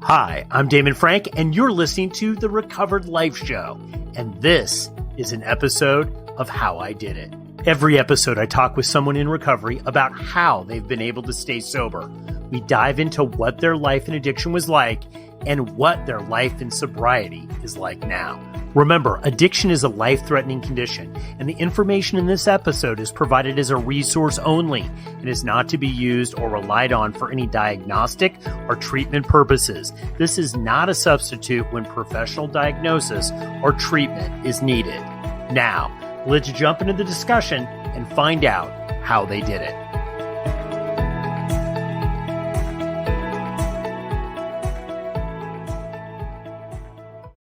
Hi, I'm Damon Frank, and you're listening to The Recovered Life Show. And this is an episode of How I Did It. Every episode, I talk with someone in recovery about how they've been able to stay sober. We dive into what their life in addiction was like and what their life in sobriety is like now. Remember, addiction is a life-threatening condition, and the information in this episode is provided as a resource only and is not to be used or relied on for any diagnostic or treatment purposes. This is not a substitute when professional diagnosis or treatment is needed. Now, let's jump into the discussion and find out how they did it.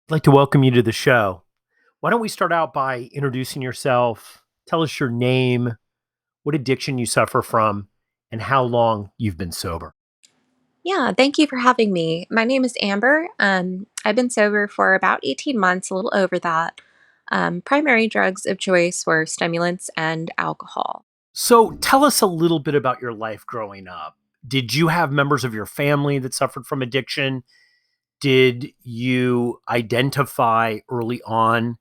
I'd like to welcome you to the show. Why don't we start out by introducing yourself? Tell us your name, what addiction you suffer from, and how long you've been sober. Yeah, thank you for having me. My name is Amber. I've been sober for about 18 months, a little over that. Primary drugs of choice were stimulants and alcohol. So tell us a little bit about your life growing up. Did you have members of your family that suffered from addiction? Did you identify early on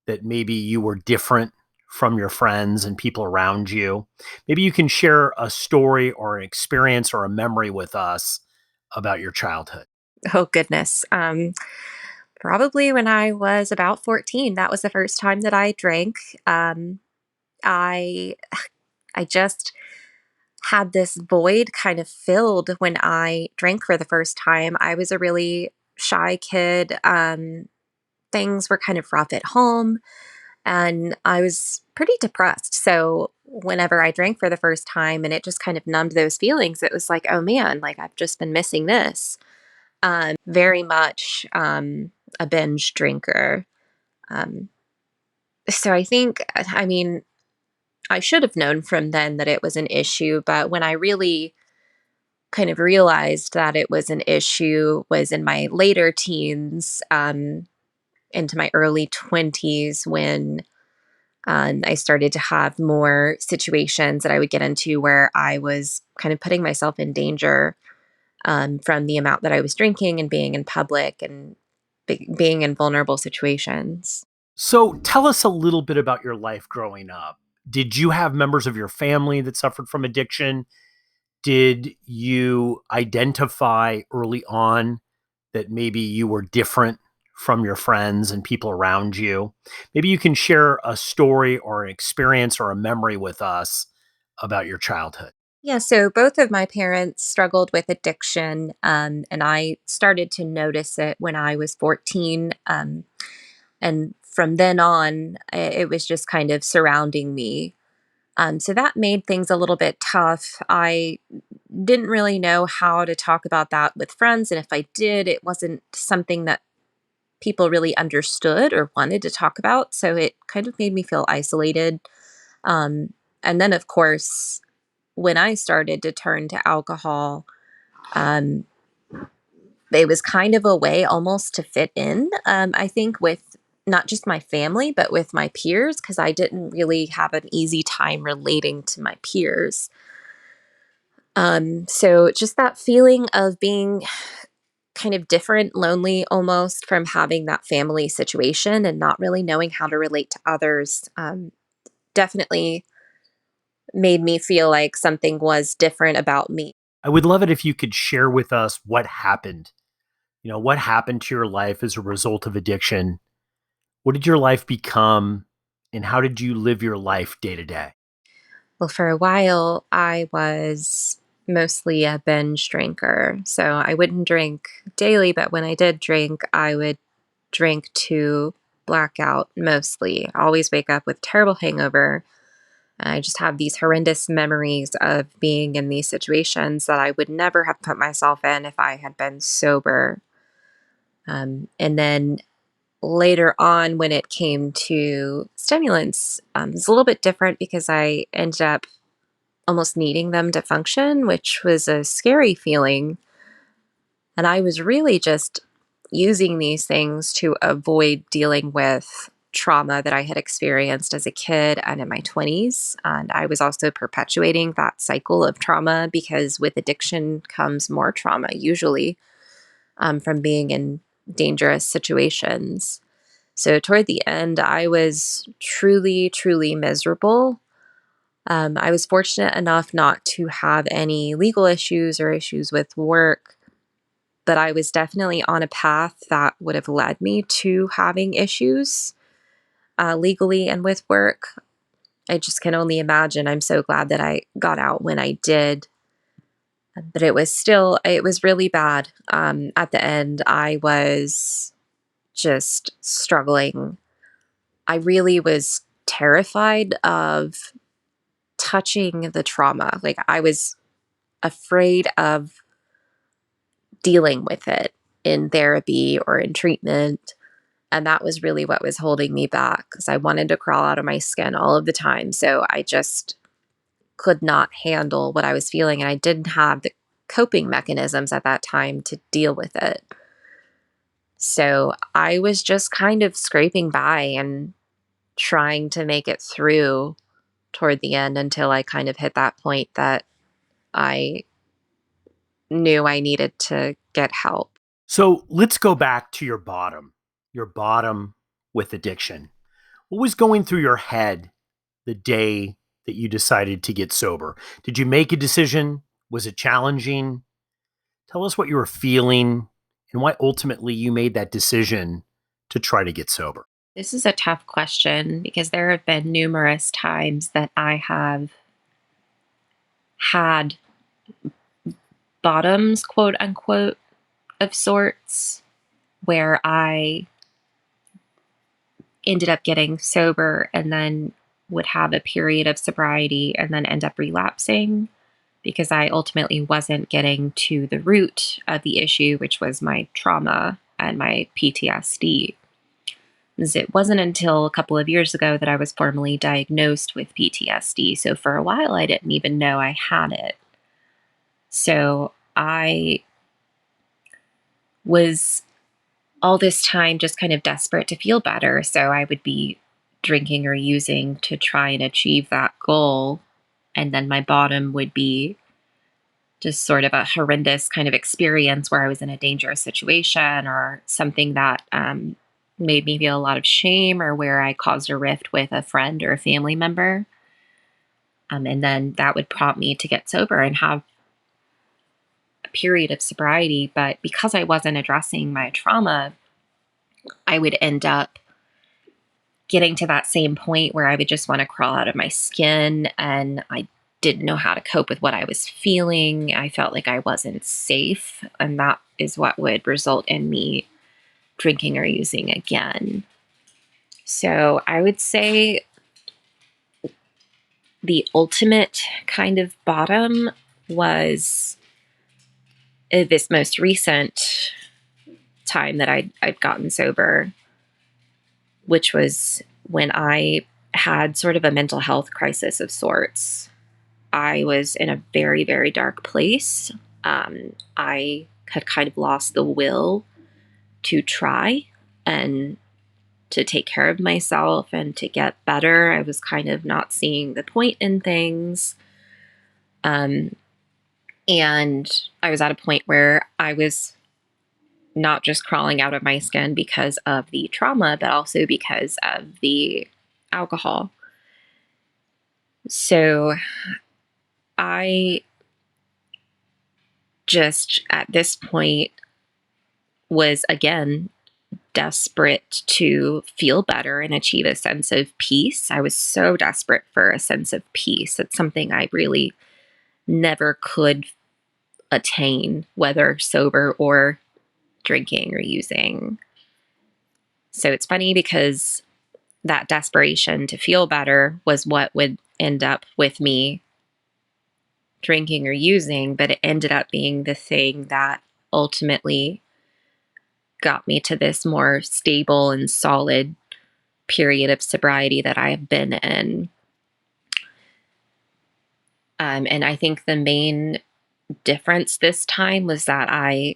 that maybe you were different from your friends and people around you? Maybe you can share a story or an experience or a memory with us about your childhood. Oh, goodness. Probably when I was about 14, that was the first time that I drank. I I just had this void kind of filled when I drank for the first time. I was a really shy kid. Things were kind of rough at home. And I was pretty depressed. So whenever I drank for the first time and it just kind of numbed those feelings, it was like, oh man, like I've just been missing this. Very much a binge drinker. Um, so I think, I mean, I should have known from then that it was an issue, but when I really kind of realized that it was an issue was in my later teens, into my early 20s when I started to have more situations that I would get into where I was kind of putting myself in danger from the amount that I was drinking and being in public and being in vulnerable situations. So tell us a little bit about your life growing up. Did you have members of your family that suffered from addiction? Did you identify early on that maybe you were different from your friends and people around you? Maybe you can share a story or an experience or a memory with us about your childhood. Yeah, so both of my parents struggled with addiction, and I started to notice it when I was 14. And from then on, it was just kind of surrounding me. So that made things a little bit tough. I didn't really know how to talk about that with friends. And if I did, it wasn't something that people really understood or wanted to talk about. So it kind of made me feel isolated. Um, and then, of course, when I started to turn to alcohol, um, it was kind of a way almost to fit in, I think, with not just my family, but with my peers, because I didn't really have an easy time relating to my peers. So just that feeling of being kind of different, lonely almost from having that family situation and not really knowing how to relate to others, definitely made me feel like something was different about me. I would love it if you could share with us what happened. What happened to your life as a result of addiction? What did your life become and how did you live your life day to day? Well, for a while, I was mostly a binge drinker. So I wouldn't drink daily, but when I did drink, I would drink to blackout mostly. Always wake up with terrible hangover. I just have these horrendous memories of being in these situations that I would never have put myself in if I had been sober. And then later on, when it came to stimulants, it's a little bit different because I ended up almost needing them to function, which was a scary feeling. And I was really just using these things to avoid dealing with trauma that I had experienced as a kid and in my 20s. And I was also perpetuating that cycle of trauma because with addiction comes more trauma, usually. from being in dangerous situations. So toward the end, I was truly, truly miserable. I was fortunate enough not to have any legal issues or issues with work, but I was definitely on a path that would have led me to having issues legally and with work. I just can only imagine. I'm so glad that I got out when I did. But it was really bad. At the end, I was just struggling. I really was terrified of touching the trauma. Like, I was afraid of dealing with it in therapy or in treatment. And that was really what was holding me back because I wanted to crawl out of my skin all of the time. So I just could not handle what I was feeling. And I didn't have the coping mechanisms at that time to deal with it. So I was just kind of scraping by and trying to make it through toward the end until I kind of hit that point that I knew I needed to get help. So let's go back to your bottom with addiction. What was going through your head the day that you decided to get sober? Did you make a decision? Was it challenging? Tell us what you were feeling and why ultimately you made that decision to try to get sober. This is a tough question because there have been numerous times that I have had bottoms, quote unquote, of sorts, where I ended up getting sober and then would have a period of sobriety and then end up relapsing because I ultimately wasn't getting to the root of the issue, which was my trauma and my PTSD. It wasn't until a couple of years ago that I was formally diagnosed with PTSD. So for a while, I didn't even know I had it. So I was all this time just kind of desperate to feel better. So I would be drinking or using to try and achieve that goal. And then my bottom would be just sort of a horrendous kind of experience where I was in a dangerous situation or something that made me feel a lot of shame or where I caused a rift with a friend or a family member. And then that would prompt me to get sober and have a period of sobriety. But because I wasn't addressing my trauma, I would end up getting to that same point where I would just want to crawl out of my skin and I didn't know how to cope with what I was feeling. I felt like I wasn't safe, and that is what would result in me drinking or using again. So I would say the ultimate kind of bottom was this most recent time that I'd gotten sober, which was when I had sort of a mental health crisis of sorts. I was in a very, very dark place. I had kind of lost the will to try and to take care of myself and to get better. I was kind of not seeing the point in things. And I was at a point where I was not just crawling out of my skin because of the trauma, but also because of the alcohol. So I just at this point was again desperate to feel better and achieve a sense of peace. I was so desperate for a sense of peace. It's something I really never could attain, whether sober or drinking or using. So it's funny because that desperation to feel better was what would end up with me drinking or using, but it ended up being the thing that ultimately got me to this more stable and solid period of sobriety that I have been in. And I think the main difference this time was that I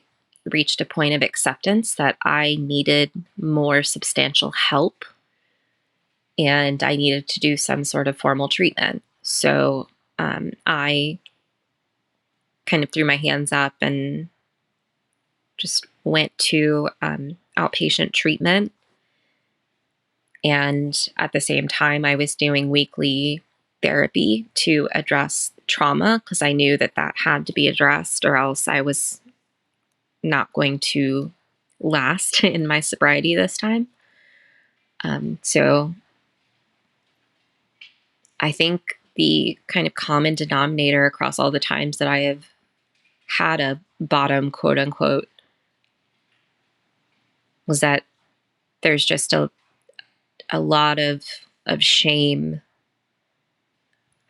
reached a point of acceptance that I needed more substantial help and I needed to do some sort of formal treatment. So I kind of threw my hands up and just went to outpatient treatment. And at the same time, I was doing weekly therapy to address trauma because I knew that that had to be addressed, or else I was not going to last in my sobriety this time. So I think the kind of common denominator across all the times that I have had a bottom, quote unquote, was that there's just a lot of shame,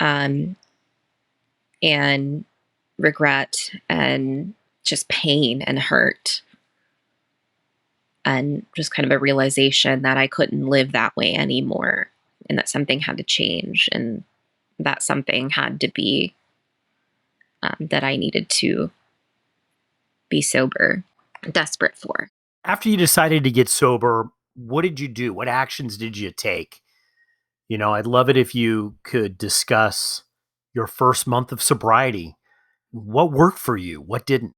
um, and regret and just pain and hurt, and just kind of a realization that I couldn't live that way anymore, and that something had to change, and that something had to be, that I needed to be sober, desperate for. After you decided to get sober, what did you do? What actions did you take? I'd love it if you could discuss your first month of sobriety. What worked for you? What didn't?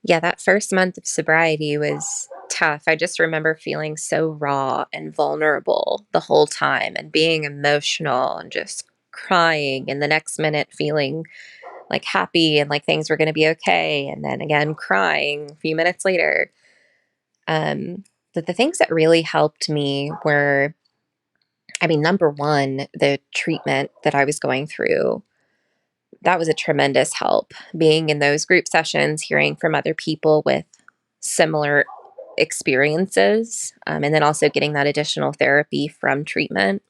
Yeah, that first month of sobriety was tough. I just remember feeling so raw and vulnerable the whole time and being emotional and just crying, and the next minute feeling like happy and like things were going to be okay, and then again crying a few minutes later. But the things that really helped me were, I mean, number one, the treatment that I was going through. That was a tremendous help. Being in those group sessions, hearing from other people with similar experiences, and then also getting that additional therapy from treatment.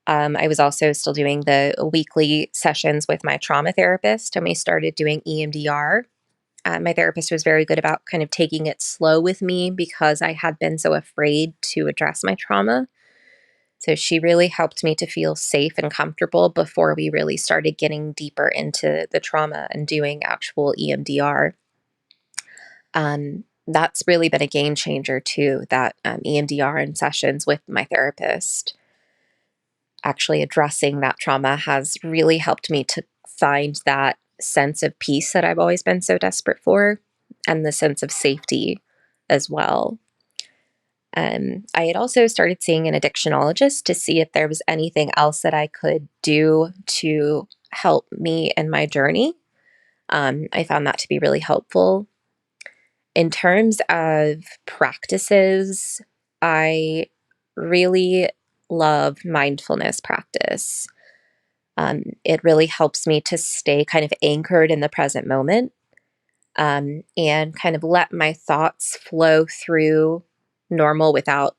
I was also still doing the weekly sessions with my trauma therapist, and we started doing EMDR. My therapist was very good about kind of taking it slow with me because I had been so afraid to address my trauma. So she really helped me to feel safe and comfortable before we really started getting deeper into the trauma and doing actual EMDR. That's really been a game changer too, that EMDR and sessions with my therapist. Actually addressing that trauma has really helped me to find that sense of peace that I've always been so desperate for, and the sense of safety as well. I had also started seeing an addictionologist to see if there was anything else that I could do to help me in my journey. I found that to be really helpful. In terms of practices, I really love mindfulness practice. It really helps me to stay kind of anchored in the present moment, and kind of let my thoughts flow through normal without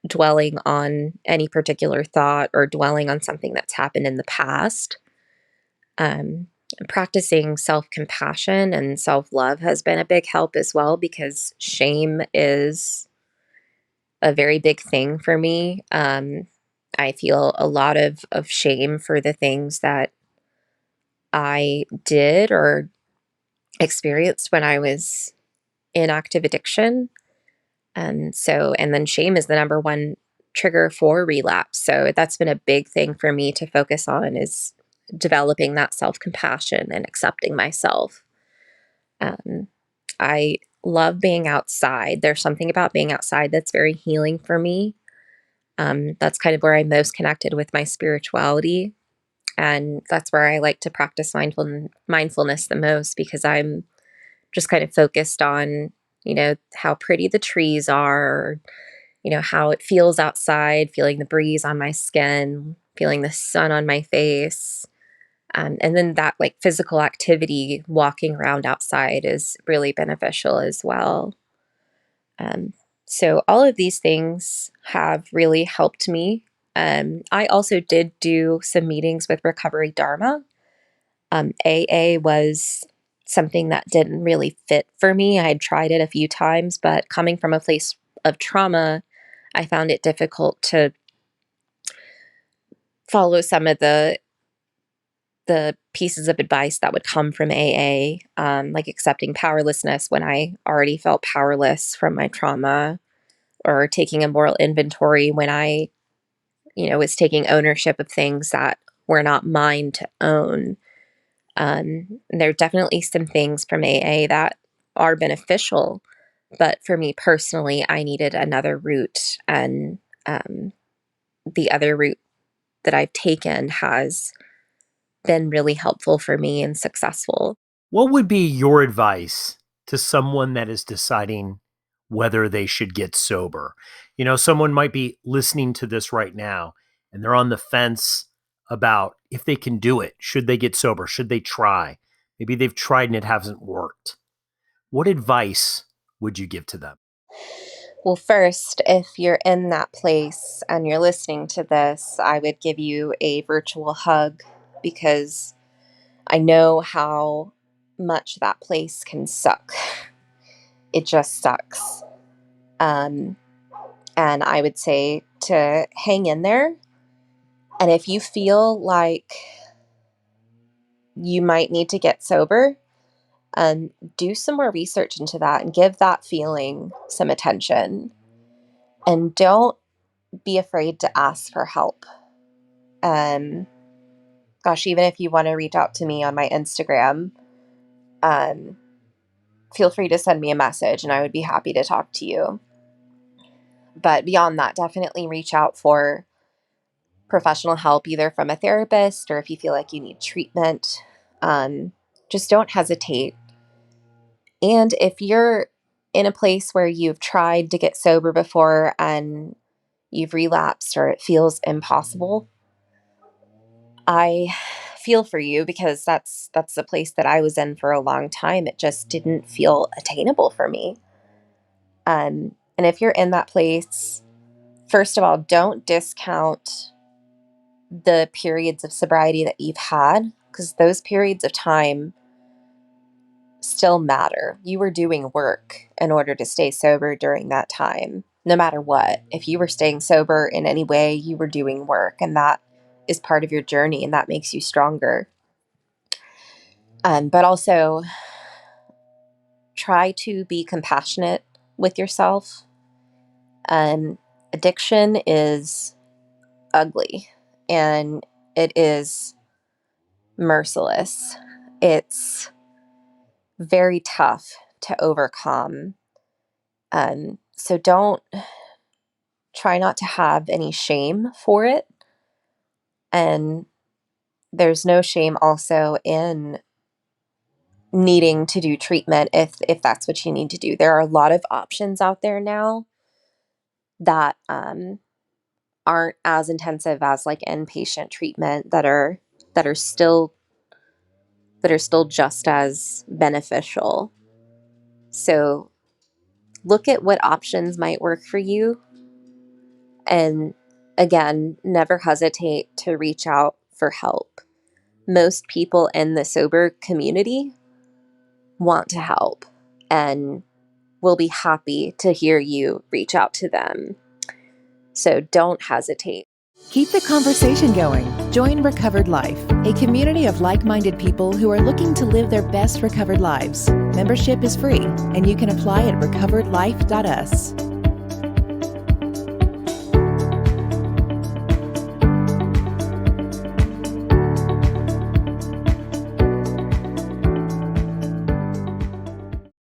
dwelling on any particular thought or dwelling on something that's happened in the past. Um, Practicing self compassion and self love has been a big help as well, because shame is a very big thing for me. I feel a lot of shame for the things that I did or experienced when I was in active addiction. And then shame is the number one trigger for relapse. So that's been a big thing for me to focus on, is developing that self compassion and accepting myself. Um, I love being outside. There's something about being outside that's very healing for me. That's kind of where I'm most connected with my spirituality. And that's where I like to practice mindfulness the most, because I'm just kind of focused on, how pretty the trees are, how it feels outside, feeling the breeze on my skin, feeling the sun on my face. And then that like physical activity, walking around outside, is really beneficial as well. Um, so all of these things have really helped me. I also did do some meetings with Recovery Dharma. AA was something that didn't really fit for me. I had tried it a few times, but coming from a place of trauma, I found it difficult to follow some of the pieces of advice that would come from AA, like accepting powerlessness when I already felt powerless from my trauma, or taking a moral inventory when I, was taking ownership of things that were not mine to own. There are definitely some things from AA that are beneficial. But for me personally, I needed another route, and the other route that I've taken has been really helpful for me and successful. What would be your advice to someone that is deciding whether they should get sober? Someone might be listening to this right now and they're on the fence about if they can do it. Should they get sober? Should they try? Maybe they've tried and it hasn't worked. What advice would you give to them? Well, first, if you're in that place and you're listening to this, I would give you a virtual hug, because I know how much that place can suck. It just sucks. Um, and I would say to hang in there. And if you feel like you might need to get sober, do some more research into that and give that feeling some attention. And don't be afraid to ask for help. Um, Gosh, even if you want to reach out to me on my Instagram, um, feel free to send me a message and I would be happy to talk to you. But beyond that, definitely reach out for professional help, either from a therapist or if you feel like you need treatment. Um, just don't hesitate. And if you're in a place where you've tried to get sober before and you've relapsed or it feels impossible, I feel for you, because that's the place that I was in for a long time. It just didn't feel attainable for me. And if you're in that place, first of all, don't discount the periods of sobriety that you've had, because those periods of time still matter. You were doing work in order to stay sober during that time, no matter what. If you were staying sober in any way, you were doing work, and that is part of your journey, and that makes you stronger. But also try to be compassionate with yourself. Addiction is ugly, and it is merciless. It's very tough to overcome. So don't try not to have any shame for it. And there's no shame also in needing to do treatment if that's what you need to do. There are a lot of options out there now that aren't as intensive as like inpatient treatment, that are still just as beneficial. So look at what options might work for you. And again, never hesitate to reach out for help. Most people in the sober community want to help and will be happy to hear you reach out to them. So don't hesitate. Keep the conversation going. Join Recovered Life, a community of like-minded people who are looking to live their best recovered lives. Membership is free, and you can apply at recoveredlife.us.